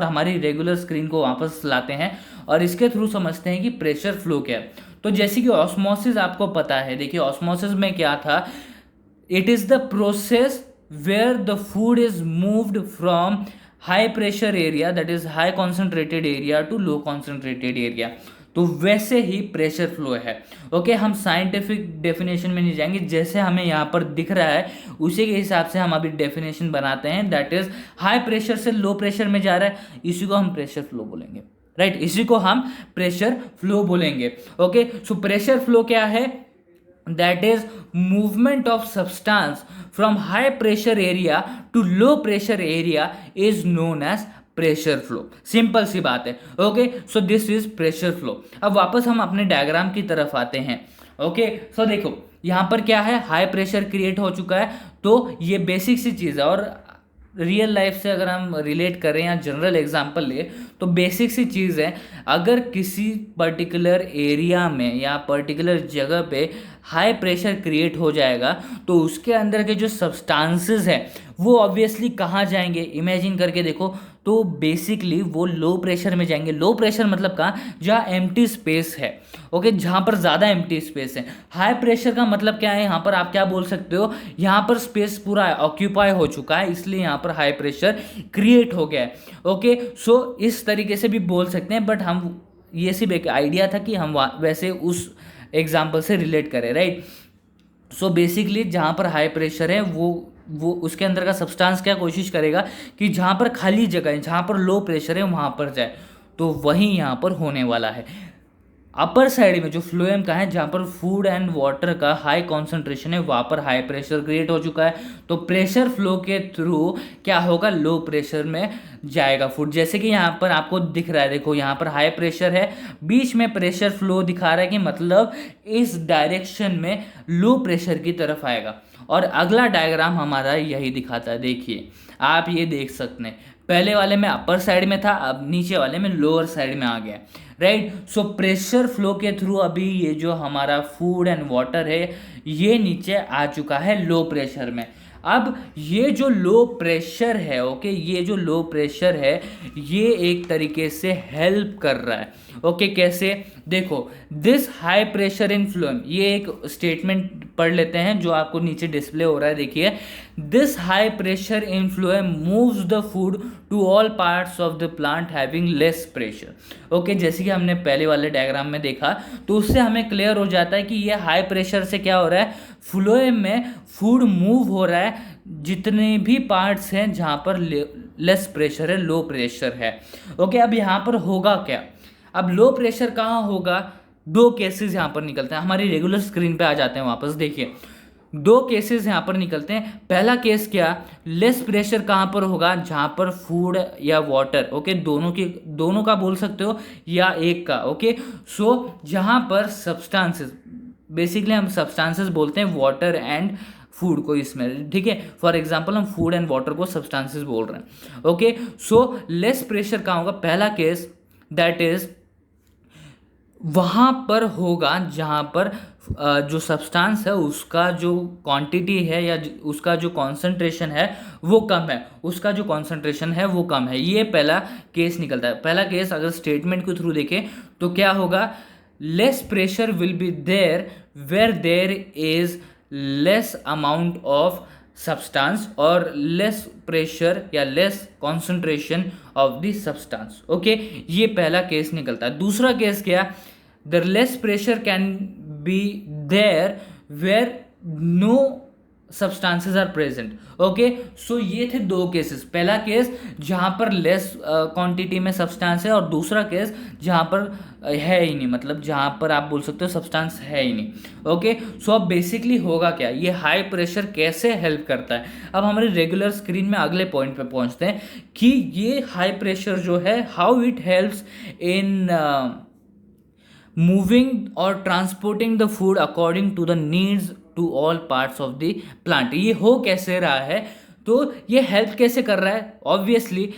हमारी regular screen को वापस लाते हैं और इसके थ्रू समझते हैं कि प्रेशर फ्लो क्या है। तो जैसे कि ऑस्मोसिस आपको पता है, देखिए ऑस्मोसिस में क्या था, it is the process where the food is moved from high pressure area, that is high concentrated area, to low concentrated area. तो वैसे ही प्रेशर फ्लो है। ओके, हम साइंटिफिक डेफिनेशन में नहीं जाएंगे, जैसे हमें यहाँ पर दिख रहा है उसी के हिसाब से हम अभी डेफिनेशन बनाते हैं। दैट इज हाई प्रेशर से लो प्रेशर में जा रहा है, इसी को हम प्रेशर फ्लो बोलेंगे, राइट इसी को हम प्रेशर फ्लो बोलेंगे। ओके, सो प्रेशर फ्लो क्या है, that is movement of substance from high pressure area to low pressure area is known as pressure flow. Simple सी बात है। Okay, so this is pressure flow. अब वापस हम अपने डायग्राम की तरफ आते हैं। ओके, सो देखो यहाँ पर क्या है, हाई प्रेशर क्रिएट हो चुका है, तो ये बेसिक सी चीज़ है। और रियल लाइफ से अगर हम रिलेट करें या जनरल एग्जांपल ले तो बेसिक सी चीज़ है, अगर किसी पर्टिकुलर एरिया में या पर्टिकुलर जगह पे हाई प्रेशर क्रिएट हो जाएगा तो उसके अंदर के जो सब्सटेंसेस हैं वो ऑब्वियसली कहाँ जाएंगे, इमेजिन करके देखो, तो बेसिकली वो लो प्रेशर में जाएंगे। लो प्रेशर मतलब कहाँ, जहाँ एम्प्टी स्पेस है। ओके, जहाँ पर ज़्यादा एम्प्टी स्पेस है। हाई प्रेशर का मतलब क्या है, यहाँ पर आप क्या बोल सकते हो, यहाँ पर स्पेस पूरा ऑक्यूपाई हो चुका है, इसलिए यहाँ पर हाई प्रेशर क्रिएट हो गया है। ओके, सो इस तरीके से भी बोल सकते हैं, बट हम ये सिर्फ एक आइडिया था कि हम वैसे उस एग्जाम्पल से रिलेट करें, राइट। सो बेसिकली जहाँ पर हाई प्रेशर है वो उसके अंदर का सब्सटेंस क्या कोशिश करेगा कि जहाँ पर खाली जगह है, जहाँ पर लो प्रेशर है वहाँ पर जाए, तो वही यहाँ पर होने वाला है। अपर साइड में जो फ्लोएम का है, जहाँ पर फूड एंड वाटर का हाई कॉन्सेंट्रेशन है, वहाँ पर हाई प्रेशर क्रिएट हो चुका है, तो प्रेशर फ्लो के थ्रू क्या होगा, लो प्रेशर में जाएगा फूड। जैसे कि यहाँ पर आपको दिख रहा है, देखो यहाँ पर हाई प्रेशर है, बीच में प्रेशर फ्लो दिखा रहा है कि मतलब इस डायरेक्शन में लो प्रेशर की तरफ आएगा। और अगला डायग्राम हमारा यही दिखाता है, देखिए आप ये देख सकते हैं, पहले वाले में अपर साइड में था, अब नीचे वाले में लोअर साइड में आ गया, राइट। सो प्रेशर फ्लो के थ्रू अभी ये जो हमारा फूड एंड वाटर है ये नीचे आ चुका है लो प्रेशर में। अब ये जो लो प्रेशर है, ओके, ये जो लो प्रेशर है ये एक तरीके से हेल्प कर रहा है। ओके, कैसे, देखो this high pressure in phloem, ये एक स्टेटमेंट पढ़ लेते हैं जो आपको नीचे डिस्प्ले हो रहा है, देखिए, this high pressure in phloem moves the food to all parts of the plant having less pressure. Okay, जैसे कि हमने पहले वाले डायग्राम में देखा, तो उससे हमें क्लियर हो जाता है कि ये हाई प्रेशर से क्या हो रहा है, फ्लोएम में फूड मूव हो रहा है जितने भी पार्ट्स हैं जहाँ पर लेस प्रेशर है, लो प्रेशर है। ओके, अब यहाँ पर होगा क्या, अब लो प्रेशर कहाँ होगा, दो केसेस यहाँ पर निकलते हैं, हमारी रेगुलर स्क्रीन पे आ जाते हैं वापस, देखिए दो केसेस यहाँ पर निकलते हैं। पहला केस क्या, लेस प्रेशर कहाँ पर होगा, जहाँ पर फूड या वाटर, ओके, दोनों का बोल सकते हो या एक का। ओके, सो जहाँ पर सब्सटेंसेस, बेसिकली हम सब्सटेंसेस बोलते हैं वाटर एंड फूड को इसमें, ठीक है, फॉर एग्जांपल हम फूड एंड वाटर को सब्सटेंसेस बोल रहे हैं। ओके, सो लेस प्रेशर कहाँ होगा, पहला केस दैट इज वहाँ पर होगा जहाँ पर जो सब्सटेंस है उसका जो क्वांटिटी है या उसका जो कॉन्सेंट्रेशन है वो कम है, उसका जो कॉन्सेंट्रेशन है वो कम है। ये पहला केस निकलता है। पहला केस अगर स्टेटमेंट के थ्रू देखें तो क्या होगा, less pressure will be there where there is less amount of substance और लेस प्रेशर या less concentration of the substance. Okay, ये पहला केस निकलता है। दूसरा केस क्या, the less pressure can be there where no substances are present. Okay, so ये थे दो केसेस, पहला केस जहाँ पर लेस क्वांटिटी में सब्सटेंस है और दूसरा केस जहाँ पर है ही नहीं, मतलब जहाँ पर आप बोल सकते हो सब्सटेंस है ही नहीं। ओके, सो अब बेसिकली होगा क्या, ये हाई प्रेशर कैसे हेल्प करता है। अब हमारे रेगुलर स्क्रीन में अगले पॉइंट पे पहुँचते हैं कि ये हाई प्रेशर जो है how it helps in moving और transporting the food according to the needs to all parts of the plant. ये हो कैसे रहा है, तो ये हेल्प कैसे कर रहा है, obviously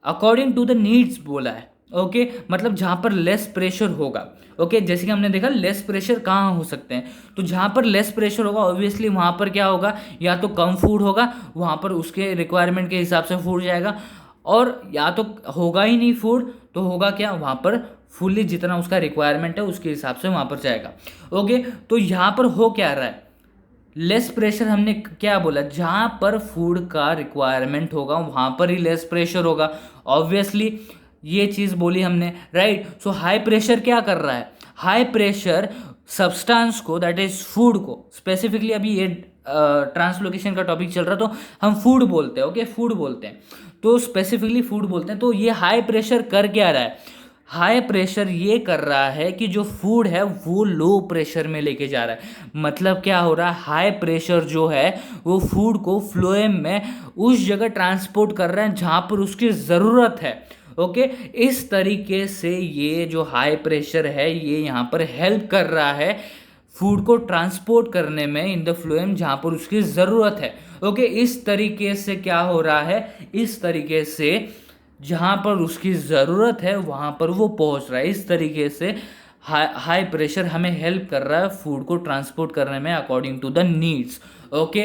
according to the needs बोला है। ओके, मतलब जहाँ पर लेस प्रेशर होगा, ओके, जैसे कि हमने देखा लेस प्रेशर कहाँ हो सकते हैं, तो जहाँ पर लेस प्रेशर होगा ऑब्वियसली वहाँ पर क्या होगा, या तो कम फूड होगा, वहाँ पर उसके रिक्वायरमेंट के हिसाब से फूड जाएगा, और या तो होगा ही नहीं फूड, तो होगा क्या, वहाँ पर फुल्ली जितना उसका रिक्वायरमेंट है उसके हिसाब से वहाँ पर जाएगा। ओके, तो यहाँ पर हो क्या रहा है, लेस प्रेशर, हमने क्या बोला, जहाँ पर फूड का रिक्वायरमेंट होगा वहाँ पर ही लेस प्रेशर होगा, ऑब्वियसली ये चीज़ बोली हमने, राइट। सो हाई प्रेशर क्या कर रहा है, हाई प्रेशर सब्सटेंस को, दैट इज फूड को, स्पेसिफिकली अभी ये ट्रांसलोकेशन का टॉपिक चल रहा तो हम फूड बोलते हैं, ओके, फूड बोलते हैं, तो स्पेसिफिकली फूड बोलते हैं। तो ये हाई प्रेशर कर क्या रहा है, हाई प्रेशर ये कर रहा है कि जो फूड है वो लो प्रेशर में लेके जा रहा है। मतलब क्या हो रहा है, हाई प्रेशर जो है वो फूड को फ्लोएम में उस जगह ट्रांसपोर्ट कर रहा है जहाँ पर उसकी ज़रूरत है। ओके, इस तरीके से ये जो हाई प्रेशर है ये यहाँ पर हेल्प कर रहा है फूड को ट्रांसपोर्ट करने में इन द फ्लोएम जहाँ पर उसकी ज़रूरत है। ओके, इस तरीके से क्या हो रहा है, इस तरीके से जहाँ पर उसकी ज़रूरत है वहाँ पर वो पहुँच रहा है। इस तरीके से हाई प्रेशर हमें हेल्प कर रहा है फूड को ट्रांसपोर्ट करने में according to the needs. Okay,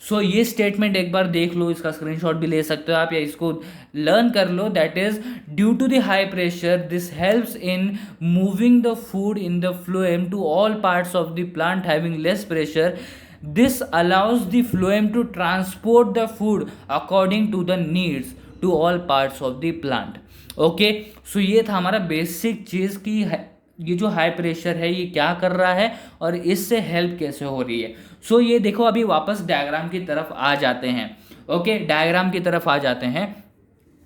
so ये स्टेटमेंट एक बार देख लो, इसका स्क्रीनशॉट भी ले सकते हो आप या इसको लर्न कर लो। That is due to the high pressure this helps in moving the food in the phloem to all parts of the plant having less pressure. This allows the phloem to transport the food according to the needs to all parts of the plant. Okay, so ये था हमारा basic चीज़ की ये जो high pressure है ये क्या कर रहा है और इससे हेल्प कैसे हो रही है। सो ये देखो, अभी वापस डायग्राम की तरफ आ जाते हैं। ओके, डायग्राम की तरफ आ जाते हैं।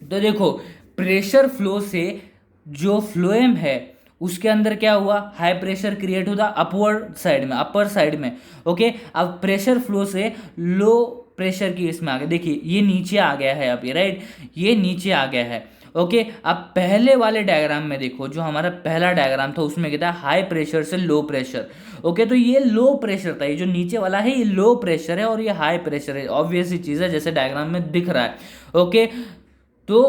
तो देखो, प्रेशर फ्लो से जो फ्लोएम है उसके अंदर क्या हुआ, हाई प्रेशर क्रिएट होता अपवर्ड साइड में, अपर साइड में। ओके, अब प्रेशर फ्लो से लो प्रेशर की इसमें आ गया, देखिए ये नीचे आ गया है अभी, राइट, ये नीचे आ गया है। ओके, अब पहले वाले डायग्राम में देखो, जो हमारा पहला डायग्राम था उसमें क्या था, हाई प्रेशर से लो प्रेशर। ओके, तो ये लो प्रेशर था, ये जो नीचे वाला है ये लो प्रेशर है और ये हाई प्रेशर है, ऑब्वियस ही चीज़ है जैसे डायग्राम में दिख रहा है। ओके, तो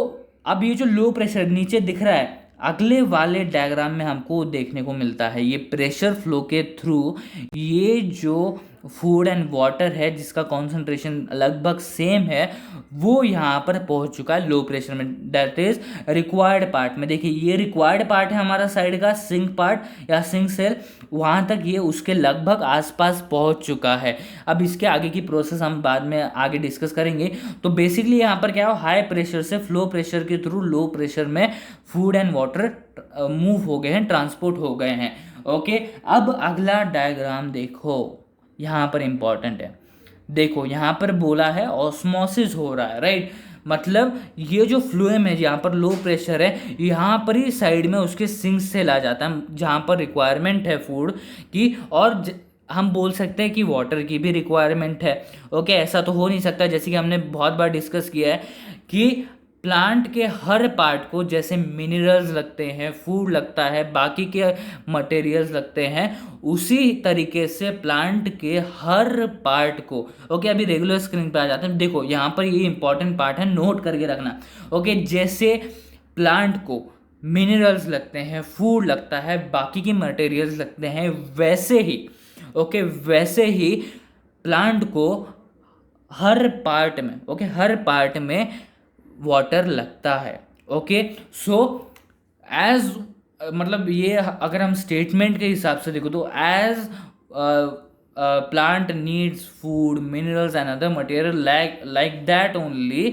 अब ये जो लो प्रेशर नीचे दिख रहा है, अगले वाले डायग्राम में हमको देखने को मिलता है ये प्रेशर फ्लो के थ्रू ये जो फूड एंड वाटर है जिसका कॉन्सेंट्रेशन लगभग सेम है वो यहाँ पर पहुँच चुका है लो प्रेशर में, दैट इज रिक्वायर्ड पार्ट में। देखिए ये रिक्वायर्ड पार्ट है हमारा साइड का सिंक पार्ट या सिंक सेल, वहाँ तक ये उसके लगभग आसपास पहुँच चुका है। अब इसके आगे की प्रोसेस हम बाद में आगे डिस्कस करेंगे। तो बेसिकली यहाँ पर क्या हो, हाई प्रेशर से फ्लो प्रेशर के थ्रू लो प्रेशर में फूड एंड वाटर मूव हो गए हैं, ट्रांसपोर्ट हो गए हैं। ओके, अब अगला डायग्राम देखो, यहाँ पर इंपॉर्टेंट है। देखो यहाँ पर बोला है ऑस्मोसिस हो रहा है, राइट, मतलब ये जो फ्लोएम है यहाँ पर लो प्रेशर है, यहाँ पर ही साइड में उसके सिंक से ला जाता है जहाँ पर रिक्वायरमेंट है फूड की, और हम बोल सकते हैं कि वाटर की भी रिक्वायरमेंट है। ओके, ऐसा तो हो नहीं सकता, जैसे कि हमने बहुत बार डिस्कस किया है कि प्लांट के हर पार्ट को जैसे मिनरल्स लगते हैं, फूड लगता है, बाकी के मटेरियल्स लगते हैं, उसी तरीके से प्लांट के हर पार्ट को, ओके, अभी रेगुलर स्क्रीन पे आ जाते हैं। देखो यहाँ पर ये इंपॉर्टेंट पार्ट है, नोट करके रखना। ओके, जैसे प्लांट को मिनरल्स लगते हैं, फूड लगता है, बाकी की मटेरियल्स लगते हैं, वैसे ही ओके, वैसे ही प्लांट को हर पार्ट में, ओके, हर पार्ट में वाटर लगता है। ओके, सो एज मतलब ये अगर हम स्टेटमेंट के हिसाब से देखो तो as plant needs food minerals and other material like that only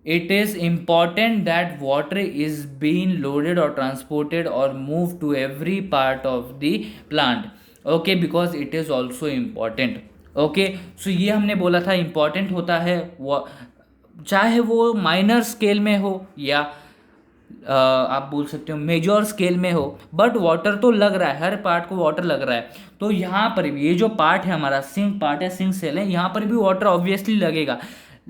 it is important that water is being loaded or transported or moved to every part of the plant, okay, because it is also important। Okay, so ये हमने बोला था important होता है, चाहे वो minor scale में हो या आप बोल सकते हो मेजर स्केल में हो, बट वाटर तो लग रहा है, हर पार्ट को वाटर लग रहा है। तो यहाँ पर भी ये जो पार्ट है हमारा सिंक पार्ट है, सिंक सेल है, यहाँ पर भी वाटर ऑब्वियसली लगेगा,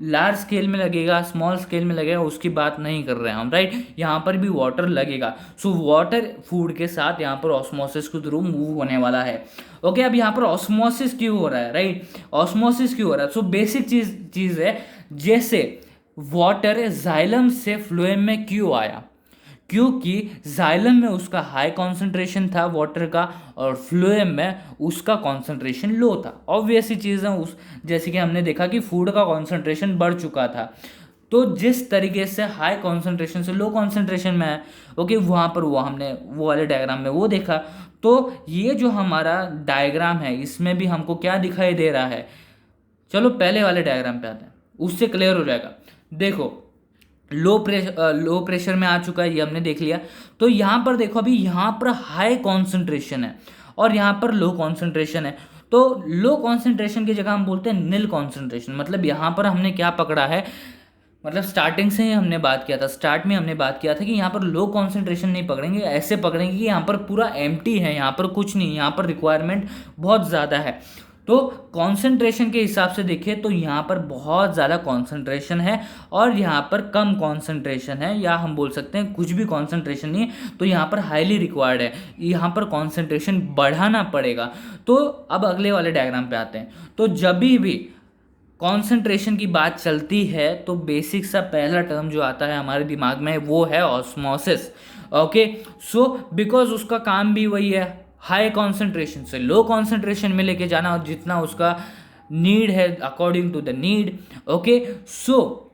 लार्ज स्केल में लगेगा, स्मॉल स्केल में लगेगा, उसकी बात नहीं कर रहे हैं हम, राइट, यहाँ पर भी वाटर लगेगा। सो वाटर फूड के साथ यहाँ पर ऑस्मोसिस के थ्रू मूव होने वाला है। ओके, अब यहाँ पर ऑस्मोसिस क्यों हो रहा है, राइट, ऑस्मोसिस क्यों हो रहा है। सो बेसिक चीज़ है, जैसे वाटर जाइलम से फ्लोएम में क्यों आया, क्योंकि जाइलम में उसका हाई कॉन्सेंट्रेशन था वाटर का और फ्लोएम में उसका कॉन्सेंट्रेशन लो था। ऑब्वियस ही चीज़ है, उस जैसे कि हमने देखा कि फूड का कॉन्सेंट्रेशन बढ़ चुका था तो जिस तरीके से हाई कॉन्सेंट्रेशन से लो कॉन्सेंट्रेशन में है, ओके, वहाँ पर वो हमने वो वाले डायग्राम में वो देखा। तो ये जो हमारा डायग्राम है इसमें भी हमको क्या दिखाई दे रहा है, चलो पहले वाले डायग्राम पे आते हैं, उससे क्लियर हो जाएगा। देखो लो प्रेशर में आ चुका है, ये हमने देख लिया। तो यहाँ पर देखो अभी यहाँ पर हाई कॉन्सेंट्रेशन है और यहाँ पर लो कॉन्सेंट्रेशन है। तो लो कॉन्सेंट्रेशन की जगह हम बोलते हैं नील कॉन्सेंट्रेशन। मतलब यहाँ पर हमने क्या पकड़ा है, मतलब स्टार्टिंग से ही हमने बात किया था, स्टार्ट में हमने बात किया था कि यहाँ पर लो कॉन्सेंट्रेशन नहीं पकड़ेंगे, ऐसे पकड़ेंगे कि यहाँ पर पूरा एम्प्टी है, यहाँ पर कुछ नहीं, यहाँ पर रिक्वायरमेंट बहुत ज़्यादा है। तो कॉन्सेंट्रेशन के हिसाब से देखें तो यहाँ पर बहुत ज़्यादा कॉन्सेंट्रेशन है और यहाँ पर कम कॉन्सेंट्रेशन है, या हम बोल सकते हैं कुछ भी कॉन्सेंट्रेशन नहीं है। तो यहाँ पर हाईली रिक्वायर्ड है, यहाँ पर कॉन्सेंट्रेशन बढ़ाना पड़ेगा। तो अब अगले वाले डायग्राम पे आते हैं। तो जब भी कॉन्सेंट्रेशन की बात चलती है तो बेसिक सा पहला टर्म जो आता है हमारे दिमाग में वो है ऑस्मोसिस। ओके, सो बिकॉज उसका काम भी वही है, हाई कॉन्सेंट्रेशन से लो कॉन्सेंट्रेशन में लेके जाना और जितना उसका नीड है according to the need. Okay, so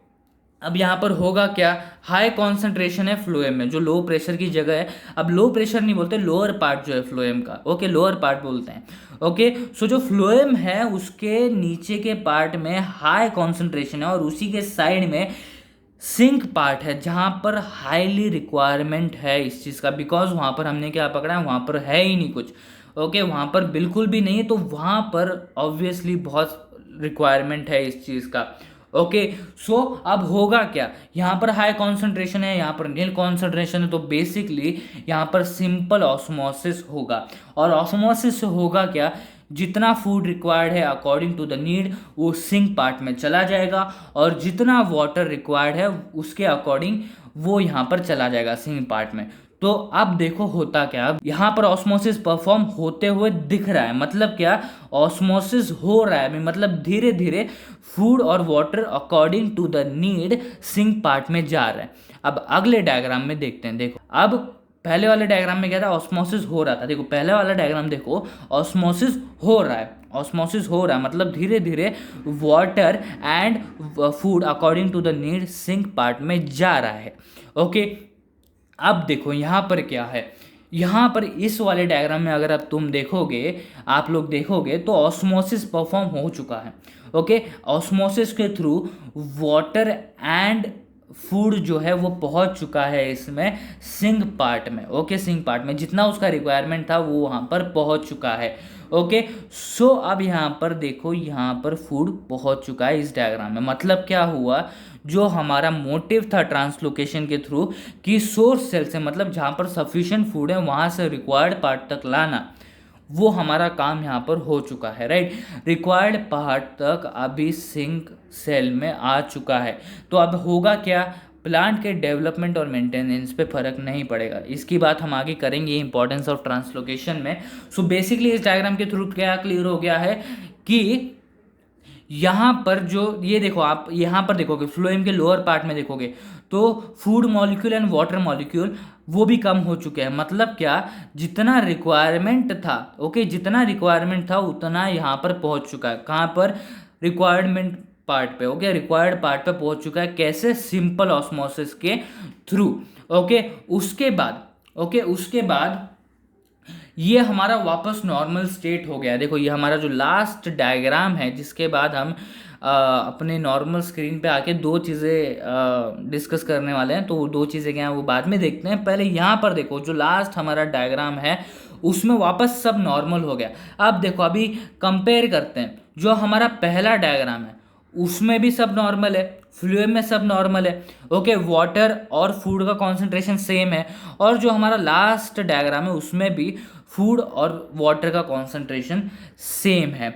अब यहाँ पर होगा क्या, हाई कॉन्सेंट्रेशन है फ्लोएम में जो लो प्रेशर की जगह है। अब लो प्रेशर नहीं बोलते, लोअर पार्ट जो है फ्लोएम का, ओके, लोअर पार्ट बोलते हैं। ओके, सो जो फ्लोएम है उसके नीचे के पार्ट में हाई कॉन्सेंट्रेशन है और उसी के साइड में सिंक पार्ट है जहाँ पर हाईली रिक्वायरमेंट है इस चीज़ का, बिकॉज वहाँ पर हमने क्या पकड़ा है, वहाँ पर है ही नहीं कुछ। ओके, वहाँ पर बिल्कुल भी नहीं है, तो वहाँ पर ऑब्वियसली बहुत रिक्वायरमेंट है इस चीज़ का। ओके, सो अब होगा क्या, यहाँ पर हाई कॉन्सेंट्रेशन है, यहाँ पर नील कॉन्सेंट्रेशन है, तो बेसिकली यहाँ पर सिंपल ऑस्मोसिस होगा। और ऑस्मोसिस से होगा क्या, जितना फूड रिक्वायर्ड है अकॉर्डिंग टू द नीड वो सिंक पार्ट में चला जाएगा और जितना वाटर रिक्वायर्ड है उसके अकॉर्डिंग वो यहाँ पर चला जाएगा सिंक पार्ट में। तो अब देखो होता क्या, अब यहाँ पर ऑस्मोसिस परफॉर्म होते हुए दिख रहा है। मतलब क्या, ऑस्मोसिस हो रहा है, मतलब धीरे धीरे फूड और water according to the need sink part में जा रहा है। अब अगले डायग्राम में देखते हैं। देखो अब पहले वाले डायग्राम में क्या था, ऑस्मोसिस हो रहा था। देखो पहले वाला डायग्राम देखो, ऑस्मोसिस हो रहा है, ऑस्मोसिस हो रहा है मतलब धीरे धीरे water and food according to the need sink part में जा रहा है। ओके, अब देखो यहाँ पर क्या है, यहाँ पर इस वाले डायग्राम में अगर अब तुम देखोगे, आप लोग देखोगे तो ऑस्मोसिस परफॉर्म हो चुका है। ओके, ऑस्मोसिस के थ्रू वाटर एंड फूड जो है वो पहुंच चुका है इसमें सिंक पार्ट में। ओके, सिंक पार्ट में जितना उसका रिक्वायरमेंट था वो वहाँ पर पहुंच चुका है। ओके, सो अब यहाँ पर देखो, यहाँ पर फूड पहुंच चुका है इस डायग्राम में। मतलब क्या हुआ, जो हमारा मोटिव था ट्रांसलोकेशन के थ्रू कि सोर्स सेल से, मतलब जहाँ पर सफिशिएंट फूड है वहाँ से रिक्वायर्ड पार्ट तक लाना, वो हमारा काम यहाँ पर हो चुका है। राइट, रिक्वायर्ड पार्ट तक अभी सिंक सेल में आ चुका है। तो अब होगा क्या, प्लांट के डेवलपमेंट और मेंटेनेंस पे फर्क नहीं पड़ेगा। इसकी बात हम आगे करेंगे इंपॉर्टेंस ऑफ ट्रांसलोकेशन में। सो बेसिकली इस डायग्राम के थ्रू क्या क्लियर हो गया है कि यहाँ पर जो ये देखो, आप यहाँ पर देखोगे फ्लोएम के लोअर पार्ट में देखोगे तो food molecule and water molecule वो भी कम हो चुके हैं। मतलब क्या, जितना रिक्वायरमेंट था, ओके, जितना रिक्वायरमेंट था उतना यहाँ पर पहुँच चुका है। कहाँ पर, रिक्वायरमेंट पार्ट पे। ओके, रिक्वायर्ड पार्ट पे पहुँच चुका है। कैसे, सिंपल ऑस्मोसिस के थ्रू। ओके, उसके बाद ये हमारा वापस नॉर्मल स्टेट हो गया। देखो ये हमारा जो लास्ट डायग्राम है, जिसके बाद हम अपने नॉर्मल स्क्रीन पे आके दो चीज़ें डिस्कस करने वाले हैं। तो वो दो चीज़ें क्या हैं वो बाद में देखते हैं। पहले यहाँ पर देखो, जो लास्ट हमारा डायग्राम है उसमें वापस सब नॉर्मल हो गया। अब देखो अभी कंपेयर करते हैं, जो हमारा पहला डायग्राम है उसमें भी सब नॉर्मल है, फ्लूइड में सब नॉर्मल है। ओके, वाटर और फूड का कॉन्सेंट्रेशन सेम है, और जो हमारा लास्ट डायग्राम है उसमें भी फूड और वाटर का कॉन्सेंट्रेशन सेम है।